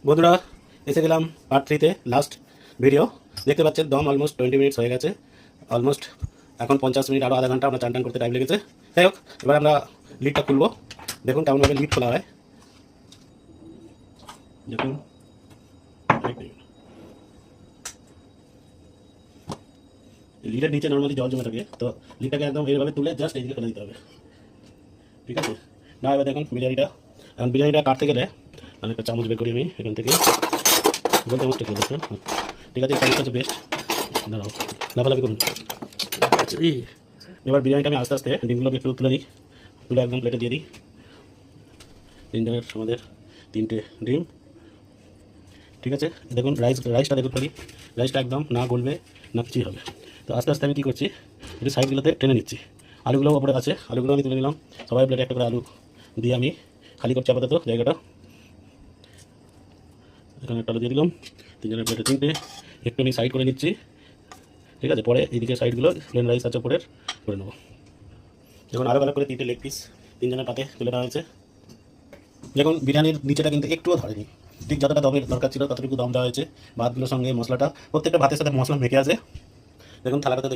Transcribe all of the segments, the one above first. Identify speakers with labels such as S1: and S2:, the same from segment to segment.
S1: বন্ধুরা এসে গেলাম পার্ট 3 তে লাস্ট ভিডিও। দেখতে পাচ্ছেন দম অলমোস্ট 20 মিনিটস হয়ে গেছে। অলমোস্ট এখন 50 মিনিট, আরও আধা ঘন্টা আমরা চান করতে টাইম লেগেছে। যাই হোক, এবার আমরা লিডটা খুলবো। দেখুন কেমনভাবে লিড খোলা হয়। দেখুন লিডের নিচে নর্মালি জল জমে থাকে, তো লিডটাকে একদম এইভাবে তুলে জাস্ট এইদিকে ফেলে দিতে হবে। ঠিক আছে না? এবার দেখুন বিরিয়ানিটা কাটতে গেলে আমি একটা চামচ বের করি আমি এখান থেকে। গোল চামচটা করে দেখুন। ঠিক আছে, এই চামচটা হচ্ছে বেস্ট। দাঁড়াও, লাফালাফি করুন। আচ্ছা, এবার বিরিয়ানিটা আমি আস্তে আস্তে ডিমগুলোকে একটু তুলে নিই, তুলে একদম প্লেটে দিয়ে দিই। তিনজনের আমাদের 3টে ডিম। ঠিক আছে, দেখুন রাইসটা দেখুন খালি, রাইসটা একদম না গলবে না কিছুই হবে। তো আস্তে আস্তে আমি কী করছি, একটু সাইডগুলোতে টেনে নিচ্ছি। আলুগুলোও ওপরে আছে, আলুগুলো আমি তুলে নিলাম। সবাই প্লেটে একটা করে আলু দিয়ে আমি খালি করছি আপাতত জায়গাটা। এখানে একটা আলু দিয়ে দিলাম, তিনজনের প্লেটে 3টে। একটু আমি সাইড করে নিচ্ছি। ঠিক আছে, পরে এইদিকে সাইডগুলো প্লেন রাইস আছে উপরের করে নেবো। যখন আলাদা আলাদা করে 3টে লেগ পিস তিনজনের পাতে তুলে দেওয়া হয়েছে। দেখুন বিরিয়ানির নিচেটা কিন্তু একটুও ধরেনি, ঠিক যতটা দমের দরকার ছিল ততটুকু দম দেওয়া হয়েছে। ভাতগুলোর সঙ্গে মশলাটা, প্রত্যেকটা ভাতের সাথে মশলা মেখে আছে। দেখুন থালাটাতে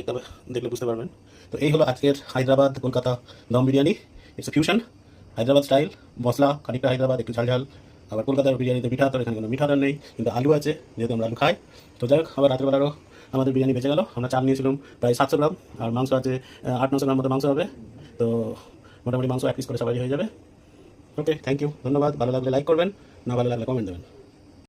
S1: দেখলে বুঝতে পারবেন। তো এই হলো আজকের Hyderabad Kolkata dum biryani. It's a fusion, Hyderabad style. মশলা খানিকটা হায়দ্রাবাদ, একটু ঝাল ঝাল। আবার কলকাতার বিরিয়ানিতে মিঠা, তো এখানে কোনো মিঠা নেই, কিন্তু আলু আছে, যেহেতু আমরা আলু খাই। তো যাই হোক, আবার রাত্রেবেলারও আমাদের বিরিয়ানি বেঁচে গেল। আমরা চাল নিয়েছিলাম প্রায় 700 গ্রাম, আর মাংস আছে 800-900 গ্রাম মতো মাংস হবে। তো মোটামুটি মাংস 1 পিস করে সবাই হয়ে যাবে। ওকে, থ্যাংক ইউ, ধন্যবাদ। ভালো লাগলে লাইক করবেন, না ভালো লাগলে কমেন্ট দেবেন।